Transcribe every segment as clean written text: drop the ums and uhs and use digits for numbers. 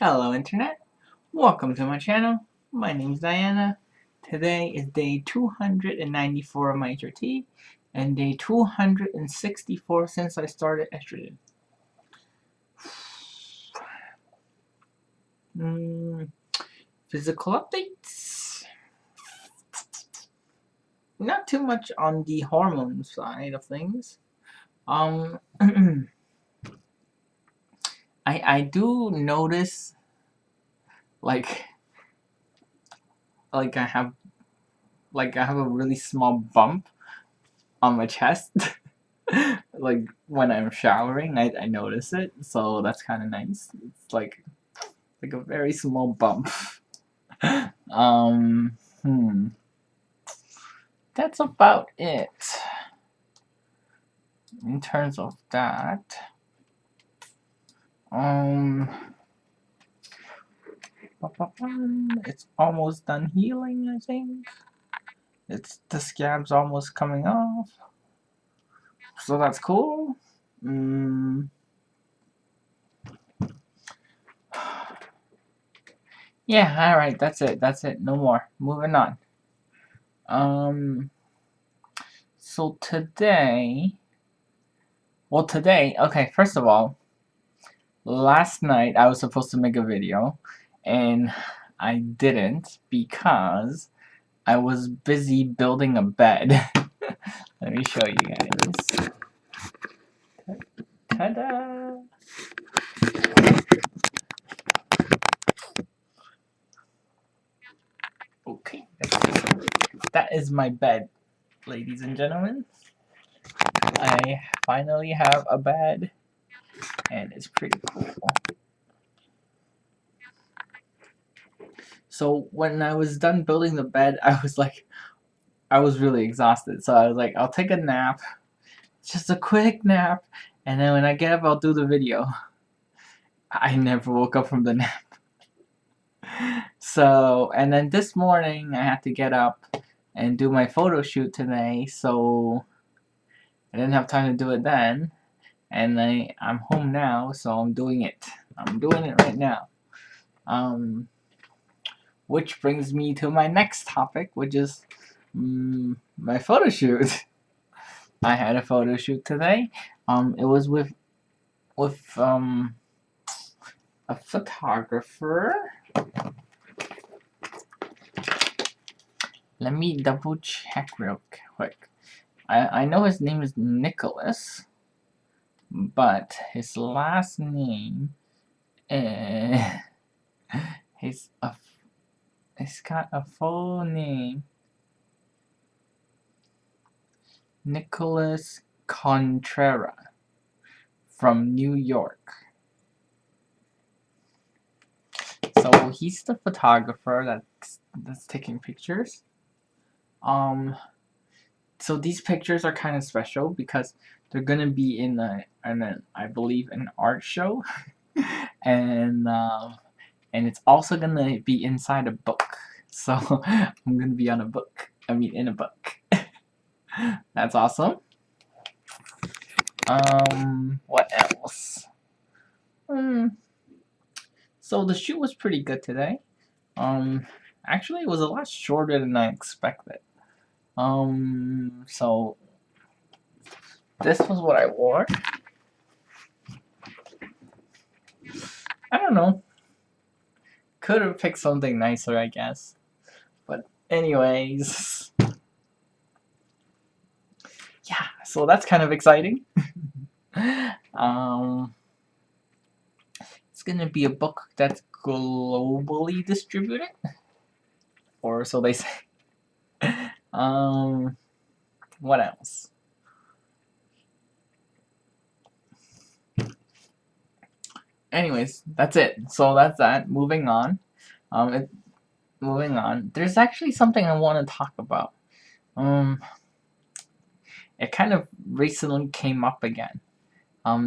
Hello Internet, welcome to my channel. My name is Diana. Today is day 294 of my HRT and day 264 since I started estrogen. Physical updates. Not too much on the hormone side of things. I do notice like I have a really small bump on my chest. Like when I'm showering, I notice it, so that's kind of nice. It's like a very small bump. um, hmm. That's about it in terms of that. It's almost done healing, I think. The scab's almost coming off, so that's cool. Yeah, alright, that's it, no more. Moving on. So today, okay, first of all, last night I was supposed to make a video, and I didn't because I was busy building a bed. Let me show you guys. Ta-da! Okay, that is my bed, ladies and gentlemen. I finally have a bed, and it's pretty cool. So when I was done building the bed, I was really exhausted. So I was like, I'll take a nap, just a quick nap, and then when I get up, I'll do the video. I never woke up from the nap. So, and then this morning, I had to get up and do my photo shoot today, so I didn't have time to do it then. And I'm home now, so I'm doing it. I'm doing it right now. Which brings me to my next topic, which is my photo shoot. I had a photo shoot today. It was with a photographer. Let me double check real quick. I know his name is Nicholas, but his last name he's got a full name. Nicholas Contrera from New York. So he's the photographer that's taking pictures. So these pictures are kind of special because they're gonna be in I believe an art show, and it's also gonna be inside a book. So I'm gonna be in a book. That's awesome. What else? So the shoot was pretty good today. Actually, it was a lot shorter than I expected. So this was what I wore. I don't know. Could have picked something nicer, I guess. But anyways. Yeah, so that's kind of exciting. It's gonna be a book that's globally distributed. Or so they say. What else? Anyways, that's it. So that's that. Moving on. Moving on. There's actually something I want to talk about. It kind of recently came up again.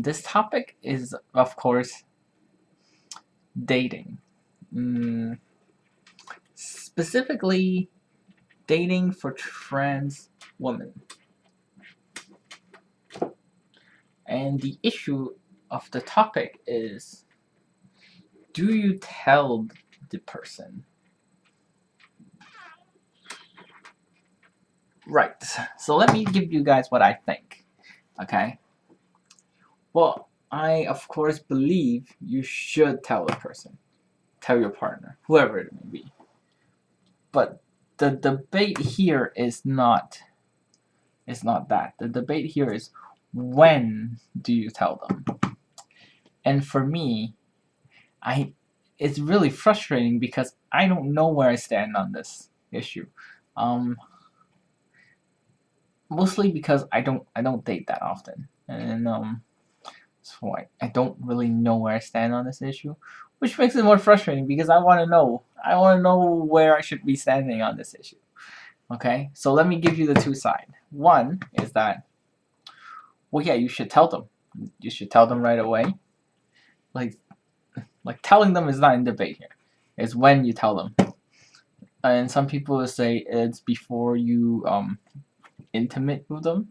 This topic is, of course, dating. Specifically, dating for trans women. And the issue of the topic is do you tell the person? Right. So let me give you guys what I think. Okay. Well, I of course believe you should tell the person, tell your partner, whoever it may be. But the debate here is not that. The debate here is, when do you tell them? And for me, it's really frustrating because I don't know where I stand on this issue. Um, Mostly because I don't date that often, and so I don't really know where I stand on this issue, which makes it more frustrating because I want to know. I want to know where I should be standing on this issue. Okay, so let me give you the two sides. One is that, well, yeah, you should tell them. You should tell them right away. Like, telling them is not in debate here. It's when you tell them. And some people will say it's before you intimate with them,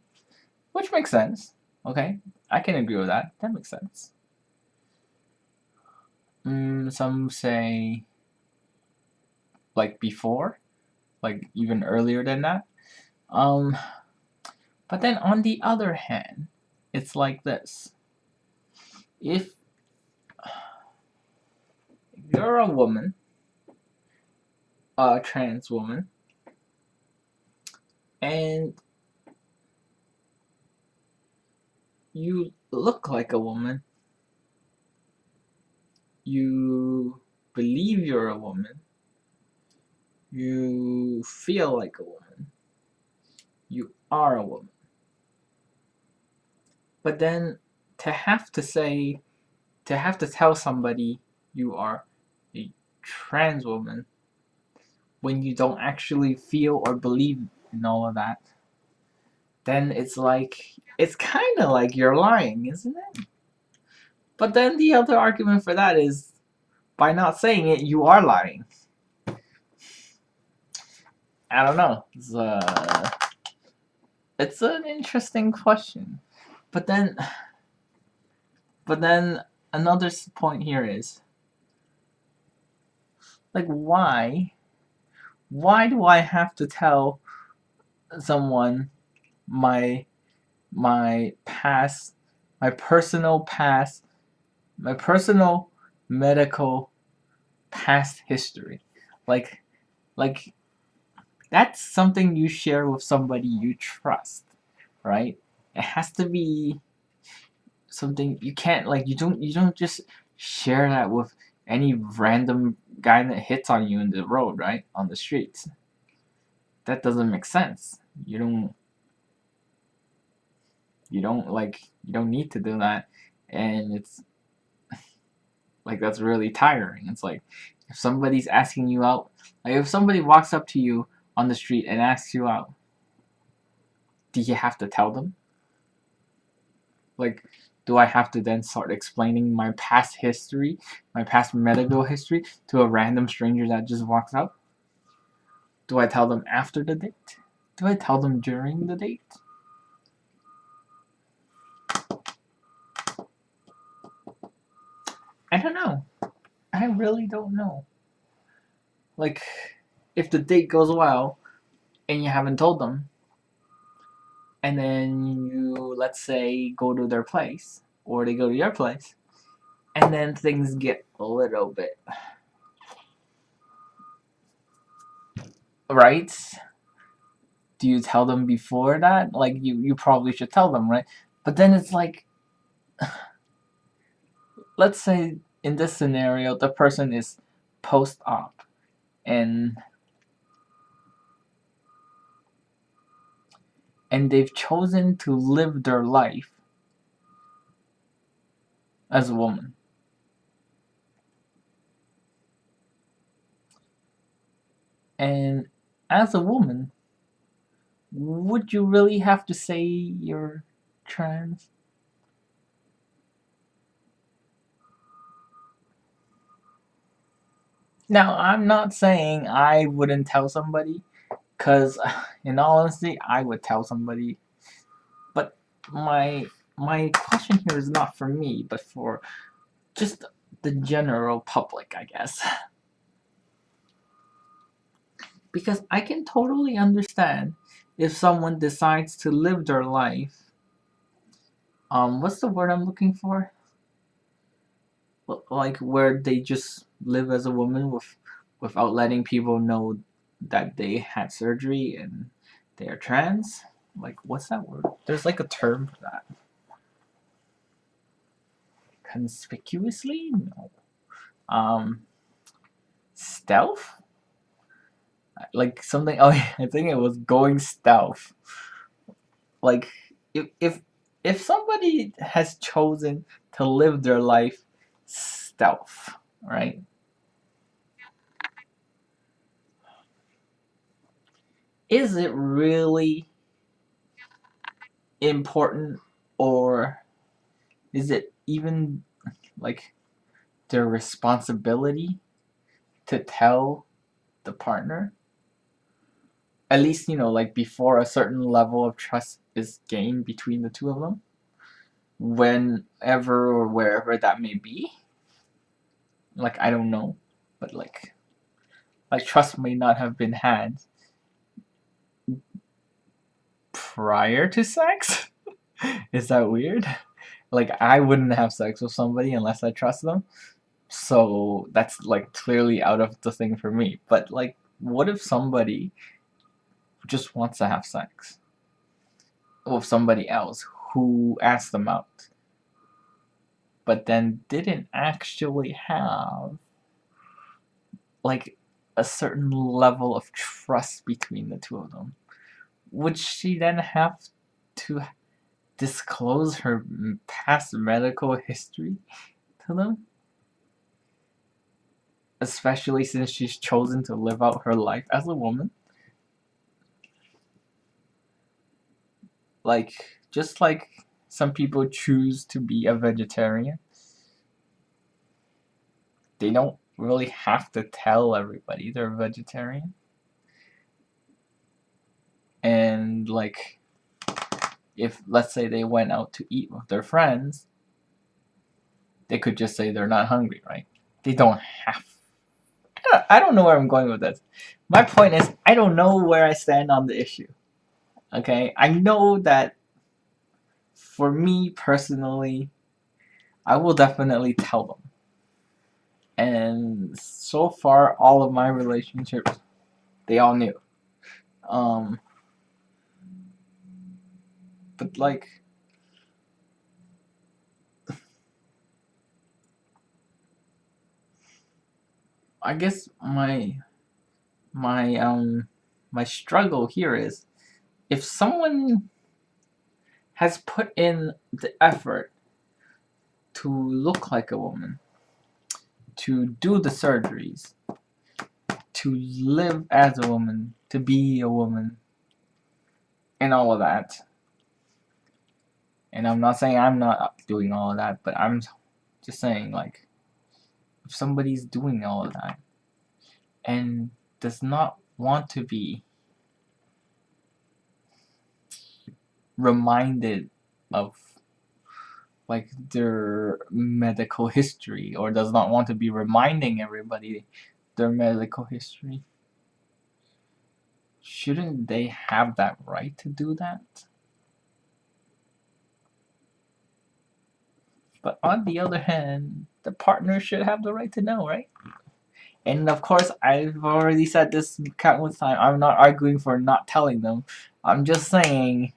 which makes sense. Okay, I can agree with that. That makes sense. Some say like before, like even earlier than that. Um, but then on the other hand, it's like this. If you're a woman, a trans woman, and you look like a woman, you believe you're a woman, you feel like a woman, you are a woman. But then to have to say, to have to tell somebody you are a trans woman when you don't actually feel or believe in all of that, then it's kind of like you're lying, isn't it? But then the other argument for that is, by not saying it, you are lying. I don't know. It's an interesting question. But then another point here is, like, why do I have to tell someone my past, my personal past, my personal medical past history? Like like that's something you share with somebody you trust, right? It has to be something you can't, like, you don't just share that with any random guy that hits on you in the road, right? On the streets. That doesn't make sense. You don't need to do that, and it's like, that's really tiring. It's like, if somebody's asking you out, like if somebody walks up to you on the street and asks you out, do you have to tell them? Like, do I have to then start explaining my past history, my past medical history, to a random stranger that just walks up? Do I tell them after the date? Do I tell them during the date? I don't know. I really don't know. Like, if the date goes well and you haven't told them, and then you, let's say, go to their place, or they go to your place, and then things get a little bit, right? Do you tell them before that? Like, you probably should tell them, right? But then it's like, let's say in this scenario, the person is post-op, and they've chosen to live their life as a woman. And as a woman, would you really have to say you're trans? Now, I'm not saying I wouldn't tell somebody, because in all honesty, I would tell somebody. But my question here is not for me, but for just the general public, I guess. Because I can totally understand if someone decides to live their life. What's the word I'm looking for? Like where they just live as a woman without letting people know that they had surgery and they are trans. Like, what's that word? There's like a term for that. Conspicuously? No. Stealth? Like something. Oh, I think it was going stealth. Like, if somebody has chosen to live their life stealth, right? Is it really important, or is it even like their responsibility to tell the partner? At least, like before a certain level of trust is gained between the two of them, whenever or wherever that may be. Like, I don't know, but like trust may not have been had prior to sex. Is that weird? Like, I wouldn't have sex with somebody unless I trust them. So that's like clearly out of the thing for me. But like, what if somebody just wants to have sex with somebody else who asked them out, but then didn't actually have like a certain level of trust between the two of them? Would she then have to disclose her past medical history to them? Especially since she's chosen to live out her life as a woman? Like, just like some people choose to be a vegetarian, they don't really have to tell everybody they're a vegetarian. And, like, if, let's say, they went out to eat with their friends, they could just say they're not hungry, right? They don't have. I don't know where I'm going with this. My point is, I don't know where I stand on the issue. Okay? I know that for me personally, I will definitely tell them. And so far, all of my relationships, they all knew. Um, but like, I guess my my struggle here is, if someone has put in the effort to look like a woman, to do the surgeries, to live as a woman, to be a woman, and all of that. And I'm not saying I'm not doing all of that, but I'm just saying, like, if somebody's doing all of that and does not want to be reminded of like their medical history, or does not want to be reminding everybody their medical history, shouldn't they have that right to do that? But on the other hand, the partner should have the right to know, right? And of course, I've already said this countless times, I'm not arguing for not telling them. I'm just saying,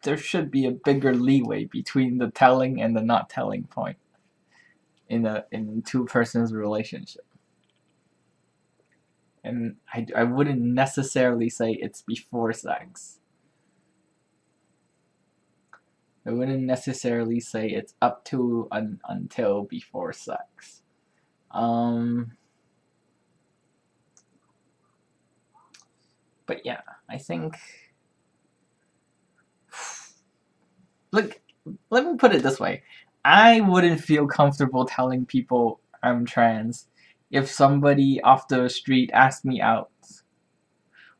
there should be a bigger leeway between the telling and the not telling point in two persons' relationship. And I wouldn't necessarily say it's before sex. I wouldn't necessarily say it's up to until before sex. But yeah, I think. Look, let me put it this way. I wouldn't feel comfortable telling people I'm trans if somebody off the street asked me out.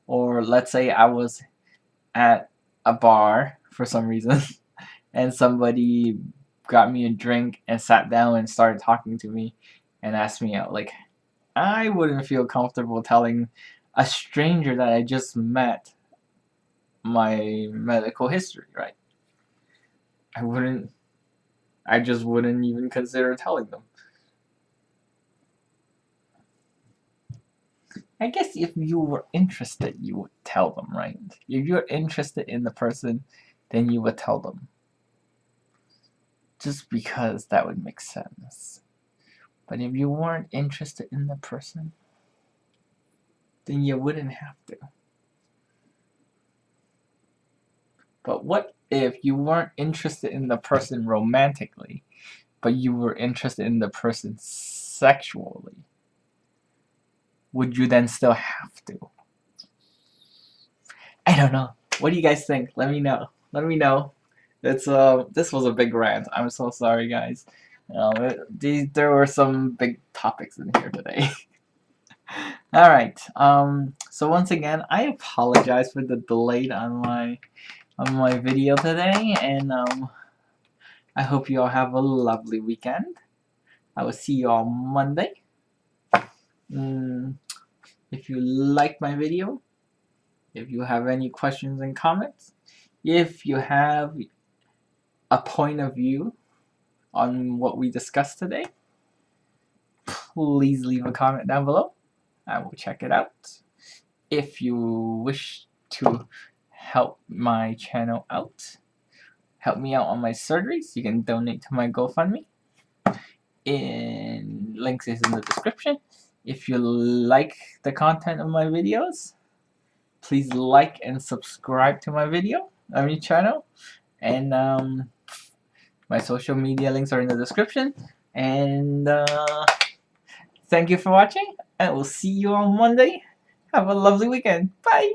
Or let's say I was at a bar for some reason. And somebody got me a drink and sat down and started talking to me and asked me out. Like, I wouldn't feel comfortable telling a stranger that I just met my medical history, right? I wouldn't. I just wouldn't even consider telling them. I guess if you were interested, you would tell them, right? If you're interested in the person, then you would tell them. Just because that would make sense. But if you weren't interested in the person, then you wouldn't have to. But what if you weren't interested in the person romantically, but you were interested in the person sexually? Would you then still have to? I don't know. What do you guys think? Let me know. Let me know. It's this was a big rant. I'm so sorry, guys. There were some big topics in here today. All right. So once again, I apologize for the delay on my video today, and I hope you all have a lovely weekend. I will see you all Monday. If you like my video, if you have any questions and comments, if you have a point of view on what we discussed today, please leave a comment down below. I will check it out. If you wish to help my channel out, help me out on my surgeries, you can donate to my GoFundMe. Links is in the description. If you like the content of my videos, please like and subscribe to my channel. And my social media links are in the description. And thank you for watching, and we'll see you on Monday. Have a lovely weekend. Bye!